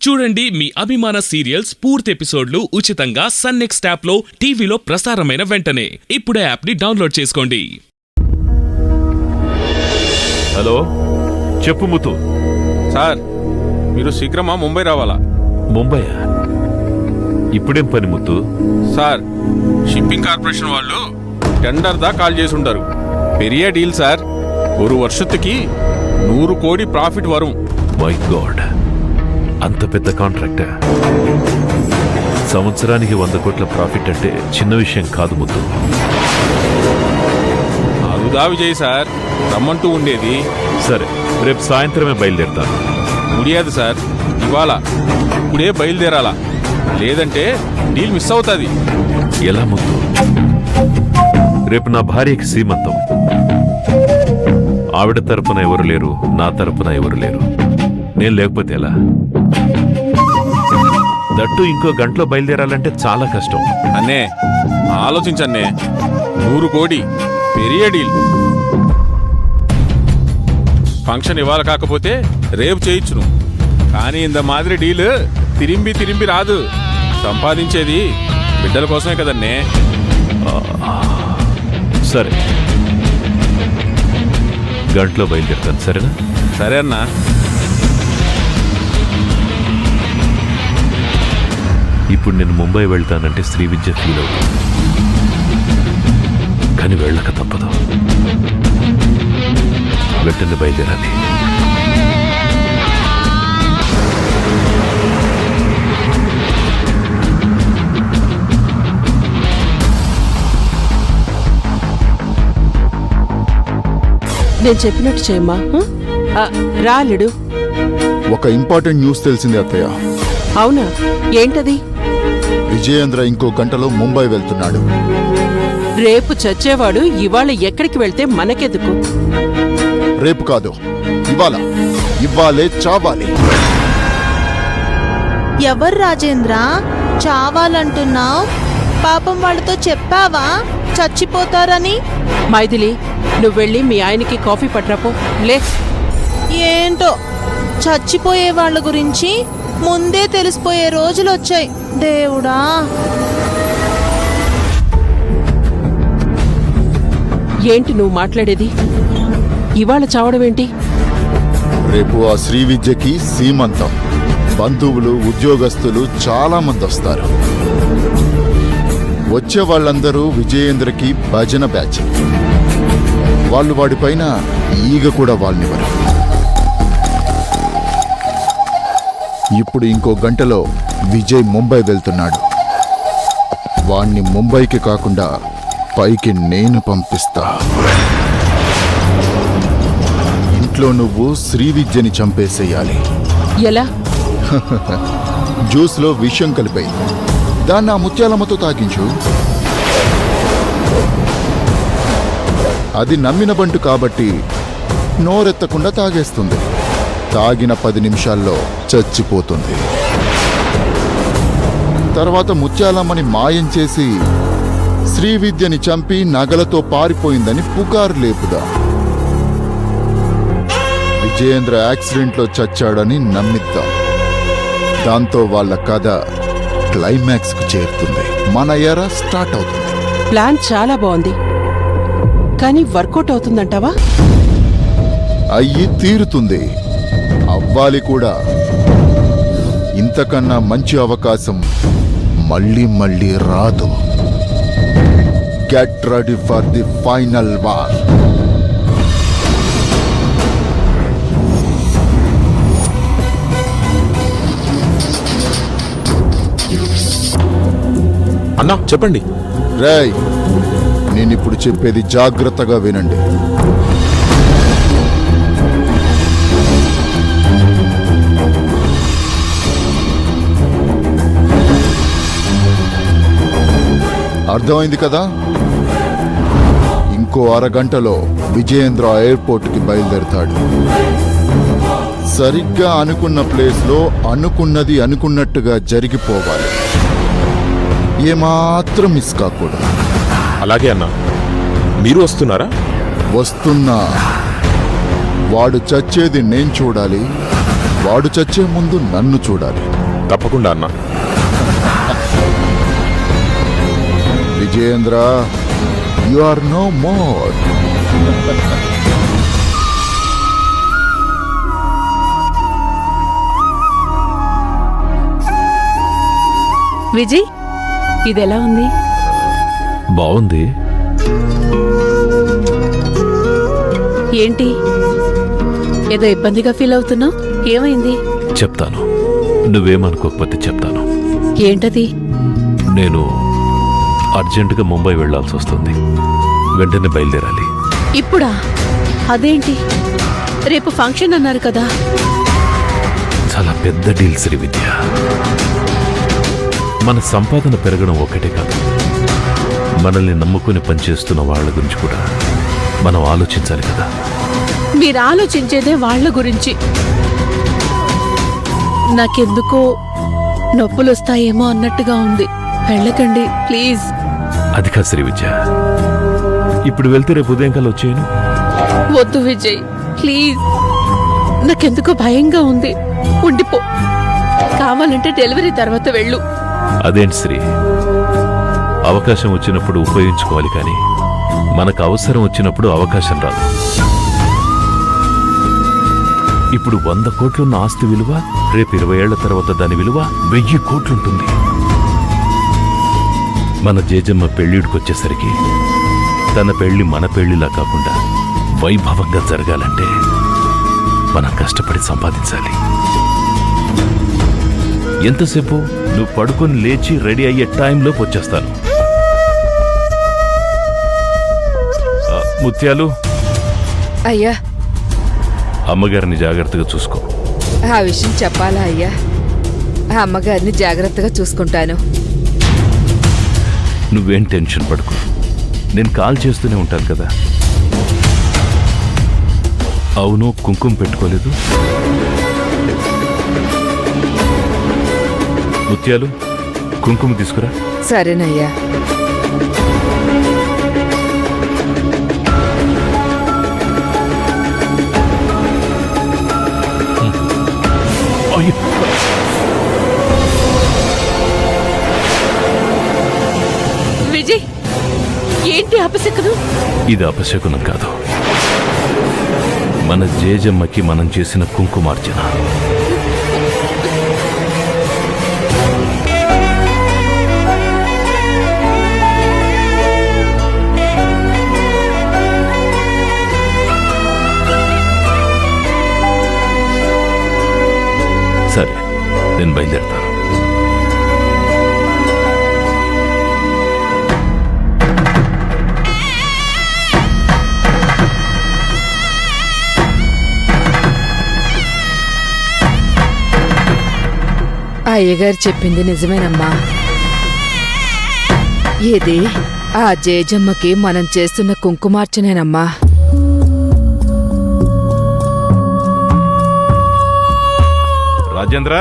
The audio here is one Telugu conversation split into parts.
చూడండి మీ అభిమాన సీరియల్స్ పూర్తి ఎపిసోడ్లు ఉచితంగా సన్ నెక్స్ట్ యాప్ లో టీవీలో ప్రసారమైన వెంటనే ఇప్పుడే యాప్ ని డౌన్లోడ్ చేసుకోండి. హలో, చెప్పు ముత్తు. సార్, మీరు శీఘ్రమా ముంబై రావాలా? ముంబయా? ఇప్పుడేం పని ముత్తు? సార్, షిప్పింగ్ కార్పొరేషన్ వాళ్ళు టెండర్ దా కాల్ చేసి ఉంటారు. పెరియ డీల్ సార్. ஒரு வருஷத்துக்கு 100 కోడి ప్రాఫిట్ వரும். మై గాడ్, అంత పెద్ద కాంట్రాక్టా? సంవత్సరానికి 100 కోట్ల ప్రాఫిట్ అంటే చిన్న విషయం కాదు ముత్తు. అదుదా విజయ్ సార్, రమ్మంటూ ఉండేది. సరే, రేపు సాయంత్రమే బయలుదేరుతాను. ముడియాదు సార్, ఇవాళ ఇప్పుడే బయలుదేరాలా, లేదంటే డీల్ మిస్ అవుతుంది. ఎలా ముత్తు? రేపు నా భార్యకి సీమంతం. ఆవిడ తరపున ఎవరు లేరు, నా తరపున ఎవరు లేరు. నేను లేకపోతే ఎలా? దట్టు ఇంకో గంటలో బయలుదేరాలంటే చాలా కష్టం. అన్నే ఆలోచించన్నే, 100 కోడి పెరియ డీల్. ఫంక్షన్ ఇవాళ కాకపోతే రేపు చేయించును, కానీ ఇంత మాదిరి డీల్ తిరిగి రాదు. సంపాదించేది బిడ్డల కోసమే కదన్నే. సరే, గంటలో బయలుదేరుతాను. సరేనా? సరే అన్నా. ఇప్పుడు నేను ముంబై వెళ్తానంటే శ్రీవిద్య ఫీల్ అవుతుంది, కానీ వెళ్ళక తప్పదు. వెంటనే బయలుదేరాలి. నేను చెప్పినట్టు చేయమ్మా. రాలేడు. ఒక ఇంపార్టెంట్ న్యూస్ తెలిసింది అత్తయ్య. అవునా? ఏంటది? విజయేంద్ర ఇంకో గంటలో ముంబై వెళ్తున్నాడు. రేపు చచ్చేవాడు ఇవాళ ఎక్కడికి వెళ్తే మనకెందుకు? రేపు కాదు, ఇవాళే చావాలి. ఎవరు రాజేంద్ర చావాలంటున్నావు? పాపం వాళ్ళతో చెప్పావా చచ్చిపోతారని? మైథిలి, నువ్వెళ్ళి మీ ఆయనకి కాఫీ పట్రాపో. లే. ఏంటో చచ్చిపోయే వాళ్ళ గురించి ముందే తెలిసిపోయే రోజులు వచ్చాయి. దేవుడా, ఏంటి నువ్వు మాట్లాడేది? ఇవాళ చావడమేంటి? రేపు ఆ శ్రీవిద్యకి సీమంతం. బంధువులు, ఉద్యోగస్తులు చాలా మంది వస్తారు. వచ్చే వాళ్ళందరూ విజయేంద్రకి భజన బ్యాచ్. వాళ్ళు వాడిపైన ఈగ కూడా వాళ్ళనివ్వరు. ఇప్పుడు ఇంకో గంటలో విజయ్ ముంబై వెళ్తున్నాడు. వాణ్ణి ముంబైకి కాకుండా పైకి నేను పంపిస్తా. ఇంట్లో నువ్వు శ్రీవిద్యని చంపేసేయాలి. ఎలా? జ్యూస్లో విషం కలిపాయి, దాన్ని ఆ ముత్యాలమ్మతో తాగించు. అది నమ్మిన బంటు కాబట్టి నోరెత్తకుండా తాగేస్తుంది. తాగిన 10 నిమిషాల్లో చచ్చిపోతుంది. తర్వాత ముత్యాలమ్మని మాయం చేసి శ్రీవిద్యని చంపి నగలతో పారిపోయిందని పుకారు లేపుదా. విజయేంద్ర యాక్సిడెంట్లో చచ్చాడని నమ్మిద్దాం. దాంతో వాళ్ళ కథ క్లైమాక్స్ కు చేరుతుంది. మన ఎరా స్టార్ట్ అవుతుంది. ప్లాన్ చాలా బాగుంది, కానీ వర్కౌట్ అవుతుందంటావా? అయ్యి తీరుతుంది, అవ్వాలి కూడా. ఇంతకన్నా మంచి అవకాశం మళ్ళీ రాదు. Get ready for the final war. అన్నా చెప్పండి. రేయ్, నేనిప్పుడు చెప్పేది జాగ్రత్తగా వినండి. అర్థమైంది కదా? ఇంకో అరగంటలో విజయేంద్ర ఎయిర్పోర్ట్కి బయలుదేరుతాడు. సరిగ్గా అనుకున్న ప్లేస్లో అనుకున్నది అనుకున్నట్టుగా జరిగిపోవాలి. ఏమాత్రం మిస్ కాకూడదు. అలాగే అన్నా. మీరు వస్తున్నారా? వస్తున్నా. వాడు చచ్చేది నేను చూడాలి, వాడు చచ్చే ముందు నన్ను చూడాలి. తప్పకుండా అన్నా. Vijayendra, you are no more. Vijay, ఇదెలా ఉంది? బాగుంది. ఏంటి ఏదో ఇబ్బందిగా ఫీల్ అవుతున్నావు? ఏమైంది? చెప్తాను, నువ్వేమనుకోకపోతే చెప్తాను. ఏంటది? నేను అర్జెంటుగా ముంబై వెళ్లాల్సి వస్తుంది. వెంటనే బయలుదేరాలి. ఇప్పుడా? అదేంటి, రేపు ఫంక్షన్ అన్నారు కదా. చాలా పెద్ద డీల్ శ్రీ విద్య. మన సంపాదన పెరగడం ఒకటే కాదు, మనల్ని నమ్ముకుని పనిచేస్తున్న వాళ్ళ గురించి కూడా మనం ఆలోచించాలి కదా. మీరు ఆలోచించేదే వాళ్ళ గురించి. నాకెందుకో నొప్పులొస్తాయేమో అన్నట్టుగా ఉంది. వెళ్ళకండి ప్లీజ్. అది కాదు శ్రీ విద్య, ఇప్పుడు వెళ్తే రేపు ఉదయం కల్లా వచ్చేయను. వద్దు విజయ్, ప్లీజ్. నాకెందుకో భయంగా ఉంది. ఉండిపో. కావాలంటే డెలివరీ తర్వాత వెళ్ళు. అదేంటి శ్రీ, అవకాశం వచ్చినప్పుడు ఉపయోగించుకోవాలి, కానీ మనకు అవసరం వచ్చినప్పుడు అవకాశం రాదు. ఇప్పుడు 100 కోట్లున్న ఆస్తి విలువ రేపు 20 ఏళ్ల తర్వాత దాని విలువ 1000 కోట్లుంటుంది. మన జేజమ్మ పెళ్ళిడికొచ్చేసరికి తన పెళ్లి మన పెళ్లిలా కాకుండా వైభవంగా జరగాలంటే మనం కష్టపడి సంపాదించాలి. ఎంతసేపు? నువ్వు పడుకొని లేచి రెడీ అయ్యే టైంలోకి వచ్చేస్తాను. ముత్యాలు, అయ్యా, అమ్మగారిని జాగ్రత్తగా చూసుకో. ఆ విషయం చెప్పాలా అయ్యా? ఆ అమ్మగారిని జాగ్రత్తగా చూసుకుంటాను. నువ్వేం టెన్షన్ పడుకో, నేను కాల్ చేస్తూనే ఉంటాను కదా. అవును, కుంకుమ పెట్టుకోలేదు. ముత్యాలు, కుంకుమ తీసుకురా. సరేనయ్యా. అయ్యో. విజయ్, ఏంటి అపశకునం? ఇది అపశకునం కాదు, మన జేజమ్మకి మనం చేసిన కుంకుమార్చన. సరే, నేను బయలుదేరుతాను. అయ్యగారు చెప్పింది నిజమేనమ్మా. ఇది ఆ జేజమ్మకి మనం చేస్తున్న కుంకుమార్చనేనమ్మా. రాజేంద్ర,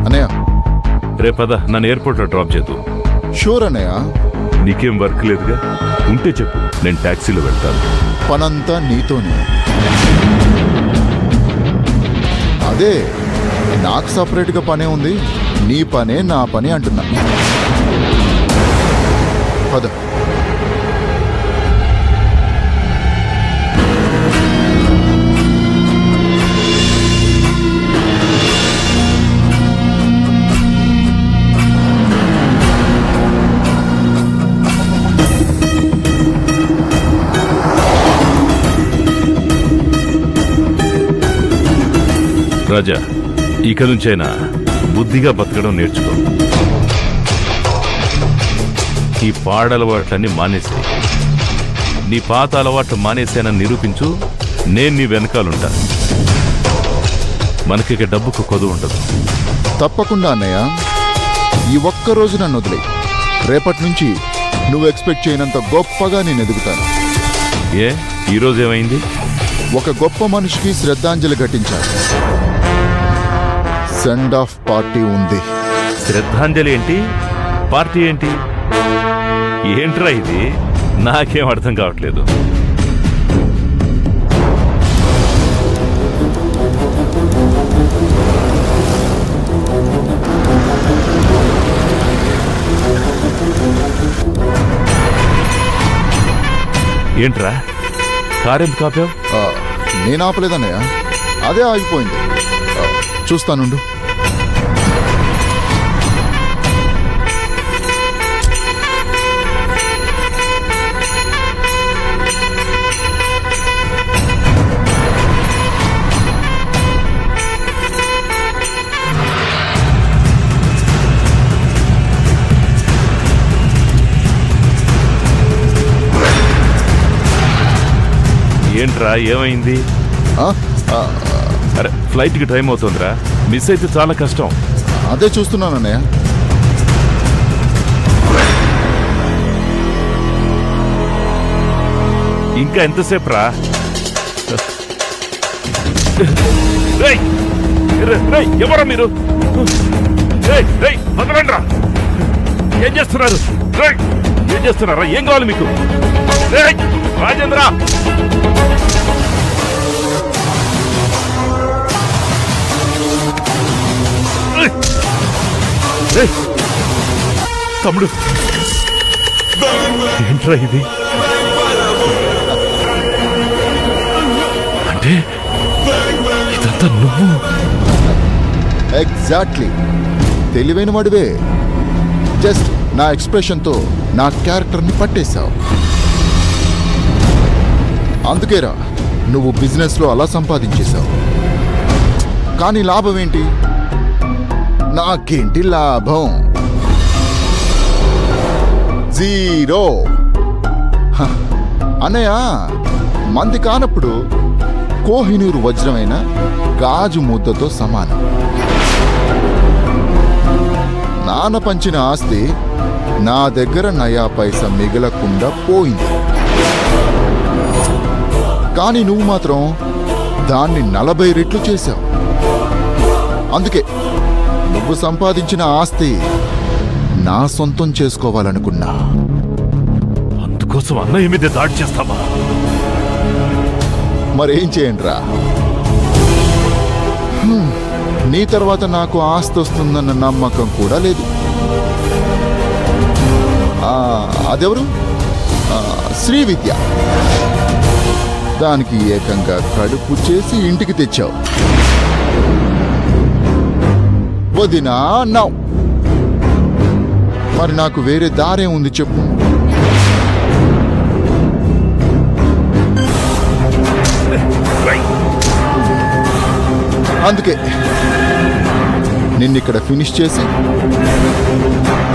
అన్నయ్య, రేపద నన్ను ఎయిర్పోర్ట్లో డ్రాప్ చేద్దు. షూర్ అన్నయ్య. నీకేం వర్క్ లేదుగా? ఉంటే చెప్పు, నేను ట్యాక్సీలో వెళ్తాను. పనంతా నీతోనే. అదే, నాకు సపరేట్గా పనే ఉంది. నీ పనే నా పని అంటున్నా. పద. రాజా, ఇక నుంచైనా బుద్ధిగా బతకడం నేర్చుకో. ఈ పాడలవాట్లన్నీ మానేసి నీ పాత అలవాట్లు మానేసానని నిరూపించు. నేను నీ వెనకాలుంటా. మనకిక డబ్బుకు కొదువు ఉండదు. తప్పకుండా అన్నయ్య. ఈ ఒక్కరోజు నన్ను వదిలే. రేపటి నుంచి నువ్వు ఎక్స్పెక్ట్ చేయనంత గొప్పగా నేను ఎదుగుతాను. ఏ, ఈరోజు ఏమైంది? ఒక గొప్ప మనిషికి శ్రద్ధాంజలి ఘటించాలి. సెండ్ ఆఫ్ పార్టీ ఉంది. శ్రద్ధాంజలి ఏంటి? పార్టీ ఏంటి? ఏంట్రా ఇది? నాకేం అర్థం కావట్లేదు. ఏంట్రా కారెందుకు ఆపావు? నేను ఆపలేదన్నయ్య, అదే ఆగిపోయింది. చూస్తానుండు. ఏంట్రా ఏమైంది? ఆ, ఆ, అరే ఫ్లైట్కి టైం అవుతుందిరా, మిస్ అయితే చాలా కష్టం. అదే చూస్తున్నానన్నయ్య. ఇంకా ఎంతసేపు రా? ఎవరా మీరు? వదలండి రా! ఏం చేస్తున్నారు? ఏం చేస్తున్నారా? ఏం కావాలి మీకు? రాజేంద్ర! తమ్ముడు ఏంట్రా ఇది? అంటే ఇదంతా నువ్వు? ఎగ్జాక్ట్లీ, తెలివైన వాడివే. జస్ట్ నా ఎక్స్ప్రెషన్తో నా క్యారెక్టర్ని పట్టేశావు. అందుకేరా నువ్వు బిజినెస్లో అలా సంపాదించేశావు. కానీ లాభం ఏంటి? నాకేంటి లాభం? జీరో. హ, అన్నయ్య, మంది కానప్పుడు కోహినూరు వజ్రమైన గాజు ముద్దతో సమానం. నాన్న పంచిన ఆస్తి నా దగ్గర నయా పైసా మిగలకుండా పోయింది. కానీ నువ్వు మాత్రం దాన్ని 40 రెట్లు చేశావు. అందుకే నువ్వు సంపాదించిన ఆస్తి నా సొంతం చేసుకోవాలనుకున్నా. అందుకోసం అన్నయ్య మీద దాడి చేస్తావా? మరేం చేయండిరా? నీ తర్వాత నాకు ఆస్తి వస్తుందన్న నమ్మకం కూడా లేదు. అదెవరు? శ్రీవిద్య. దానికి ఏకంగా కడుపు చేసి ఇంటికి తెచ్చావు. వదినా అన్నావు. మరి నాకు వేరే దారే ఉంది చెప్పు. అందుకే నిన్నిక్కడ ఫినిష్ చేసి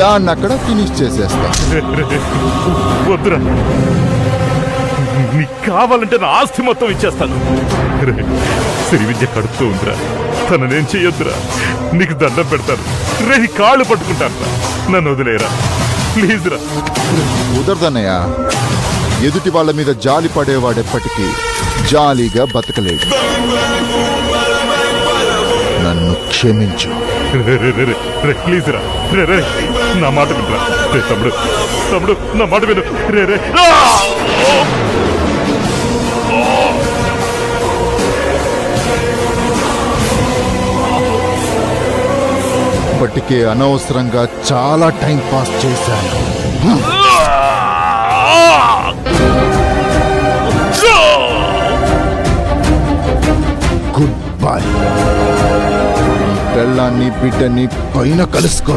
దాన్ని అక్కడ ఫినిష్ చేసేస్తా. వద్దురా, నీకు కావాలంటే నా ఆస్తి మొత్తం ఇచ్చేస్తాను. శ్రీ విద్య కడుపుతూ ఉందిరా, తననేం చెయ్యొద్దురా. నీకు దండం పెడతాను రే, నీ కాళ్ళు పట్టుకుంటాను రా. నన్ను వదిలేరా ప్లీజ్ రా. కుదరదన్నయ్య. ఎదుటి వాళ్ళ మీద జాలి పడేవాడెప్పటికీ జాలీగా బతకలేడు. నన్ను క్షమించు. ప్లీజ్ రా, రే నా మాట వినరా. రే తమ్ముడు, తమ్ముడు నా మాట విను. రే ఇప్పటికే అనవసరంగా చాలా టైం పాస్ చేశాను. Good bye. పెళ్ళాన్ని బిడ్డని పైన కలుసుకో.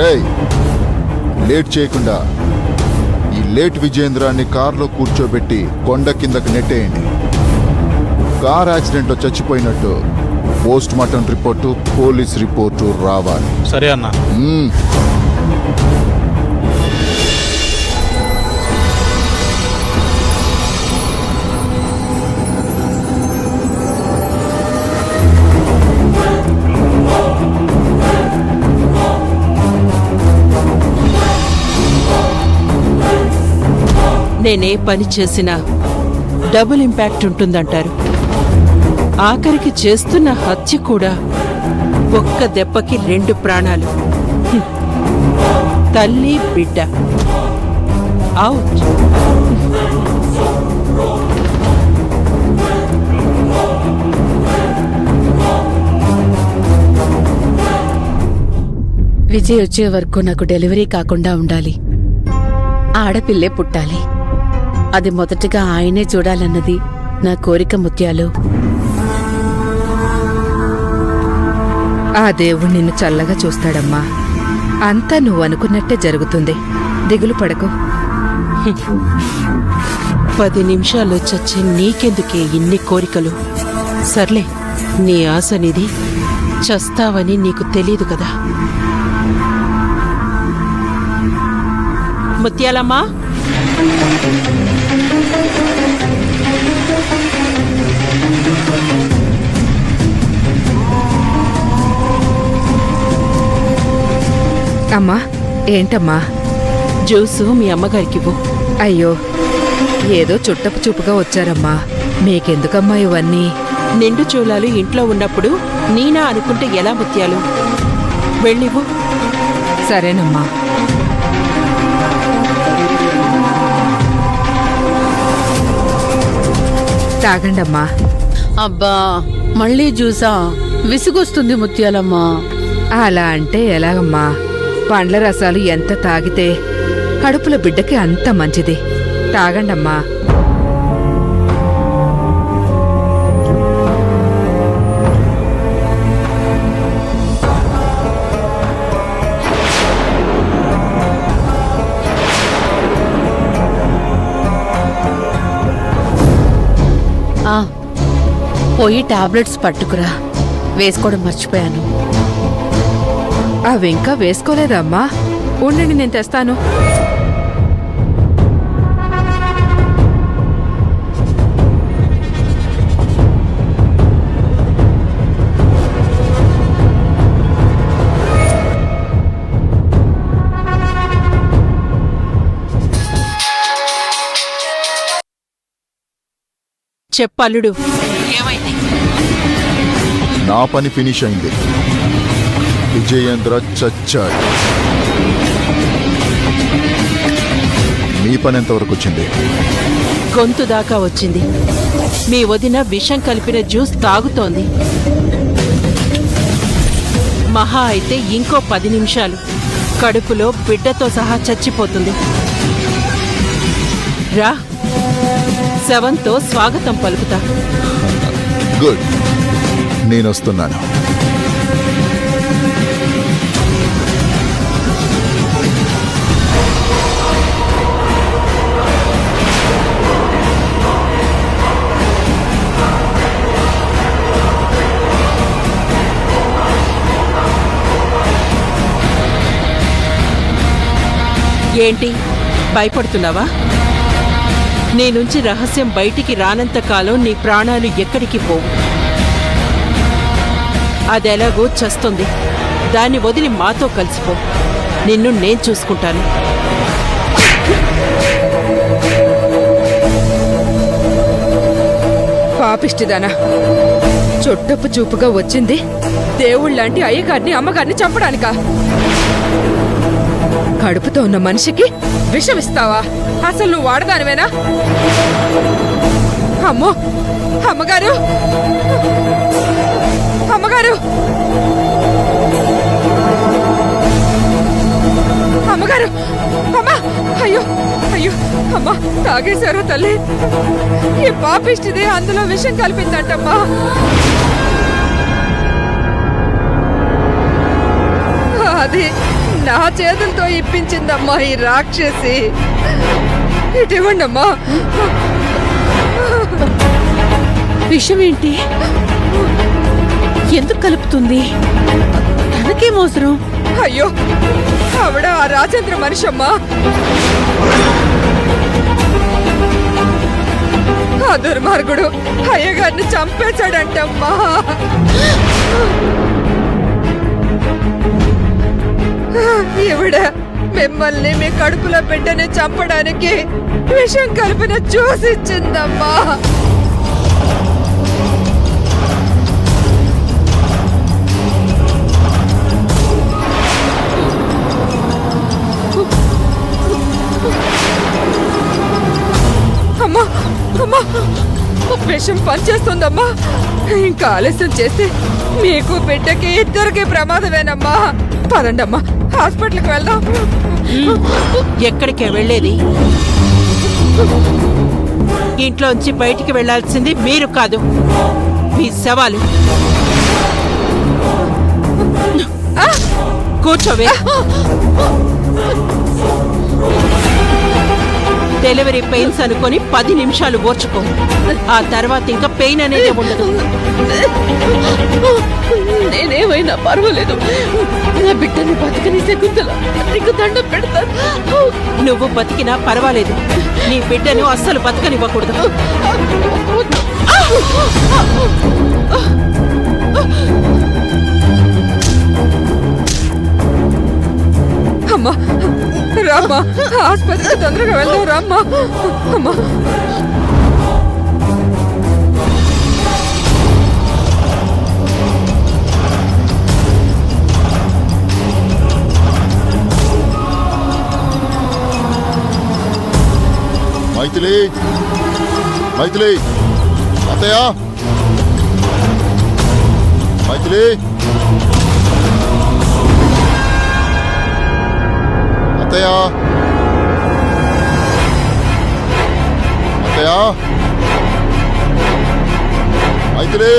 రేయ్, లేట్ చేయకుండా ఈ లేట్ విజయేంద్రాన్ని కారులో కూర్చోబెట్టి కొండ కిందకు నెట్టేయండి. కార్ యాక్సిడెంట్లో చచ్చిపోయినట్టు post mortem report, police report రావాలి. సరే అన్నా. నేనే పని చేసినా డబుల్ ఇంపాక్ట్ ఉంటుందంటారు. ఆఖరికి చేస్తున్న హత్య కూడా ఒక్క దెబ్బకి 2 ప్రాణాలు. తల్లి బిడ్డ అవుట్. విజయ్ వచ్చే వరకు నాకు డెలివరీ కాకుండా ఉండాలి. ఆడపిల్లే పుట్టాలి. అది మొదటగా ఆయనే చూడాలన్నది నా కోరిక ముత్యాలు. ఆ దేవుడు నిన్ను చల్లగా చూస్తాడమ్మా. అంతా నువ్వు అనుకున్నట్టే జరుగుతుంది. దిగులు పడకు. 10 నిమిషాల్లో చచ్చే నీకెందుకే ఇన్ని కోరికలు? సర్లే, నీ ఆశ నిది. చస్తావని నీకు తెలీదు కదా. ముత్యాలమ్మా, అమ్మా, ఏంటమ్మా? జ్యూసు మీ అమ్మగారికివ్వు. అయ్యో, ఏదో చుట్టపు చూపుగా వచ్చారమ్మా. మీకెందుకమ్మా ఇవన్నీ? నిండు చూలాలు ఇంట్లో ఉన్నప్పుడు నీనా అనుకుంటే ఎలా ముత్యాలు? వెళ్ళివ్వు. సరేనమ్మా. తాగండమ్మా. అబ్బా, మళ్ళీ జ్యూసా? విసుగొస్తుంది ముత్యాలమ్మా. అలా అంటే ఎలాగమ్మా? పండ్ల రసాలు ఎంత తాగితే కడుపుల బిడ్డకి అంత మంచిది. తాగండమ్మా. ఆ, పోయి టాబ్లెట్స్ పట్టుకురా. వేసుకోవడం మర్చిపోయాను. అవి ఇంకా వేసుకోలేదమ్మా. ఉండండి, నేను తెస్తాను. చెప్పల్లుడు. నా పని ఫినిష్ అయింది. విజయేంద్ర చచ్చాడు. మీ పని ఎంతవరకు వచ్చింది? గొంతు దాకా వచ్చింది. మీ వదిన విషం కలిపిన జ్యూస్ తాగుతోంది. మహా అయితే ఇంకో 10 నిమిషాలు కడుపులో బిడ్డతో సహా చచ్చిపోతుంది. రా, శవంతో స్వాగతం పలుకుతా. గుడ్, నేనొస్తున్నాను. ఏంటి, భయపడుతున్నావా? నీ నుంచి రహస్యం బయటికి రానంత కాలం నీ ప్రాణాలు ఎక్కడికి పోవు. అదెలాగో చస్తుంది. దాన్ని వదిలి మాతో కలిసిపో. నిన్ను నేను చూసుకుంటాను. పాపిష్టిదానా, చుట్టపు చూపుగా వచ్చింది దేవుళ్ళంటి అయ్యగారిని అమ్మగారిని చంపడానికా? కడుపుతో ఉన్న మనిషికి విషమిస్తావా? అసలు నువ్వు వాడదానివేనా? అమ్మో, అమ్మగారు, అమ్మగారు, అమ్మగారు, అమ్మా! అయ్యో అయ్యో, అమ్మా, తాగేశారు తల్లి. ఈ పాపిష్టిది అందులో విషం కలిపిందంటమ్మా. అది నా చేతులతో ఇప్పించిందమ్మా ఈ రాక్షసి. ఇటివ్వండమ్మా. విషమేంటి? ఎందుకు కలుపుతుంది? తనకేం అవసరం? అయ్యో, ఆవిడ ఆ రాజేంద్ర మనిషమ్మా. ఆ దుర్మార్గుడు అయ్యగారిని చంపేశాడంటమ్మా. ఈవిడ మిమ్మల్ని మీ కడుపులో బిడ్డని చంపడానికి విషం కలిపిన జ్యూస్ ఇచ్చిందమ్మా. అమ్మా, అమ్మా, విషం పనిచేస్తుందమ్మా. ఇంకా ఆలస్యం చేస్తే మీకు బిడ్డకి ఇద్దరికి ప్రమాదమేనమ్మా. పదండమ్మా, హాస్పిటల్కి వెళ్దాం. ఎక్కడికే వెళ్ళేది? ఇంట్లోంచి బయటికి వెళ్ళాల్సింది మీరు కాదు, మీ శవాలు. కూర్చోవే. డెలివరీ పెయిన్స్ అనుకొని 10 నిమిషాలు ఓర్చుకో. ఆ తర్వాత ఇంకా పెయిన్ అనేది ఉండదు. నేనేమైనా పర్వాలేదు, నా బిడ్డని బతకని శకుంతల నీకు దండం పెడతాను. నువ్వు బతికినా పర్వాలేదు, నీ బిడ్డను అస్సలు బతకనివ్వకూడదు. అమ్మా రామ్మా, ఆసుపత్రికి తొందరగా వెళ్దాం రామ్మా. అమ్మా మైథిలి, మైథిలి, అత్తయ్య, మైథిలి, అత్తయ్య, అత్తయ్య, మైథిలి.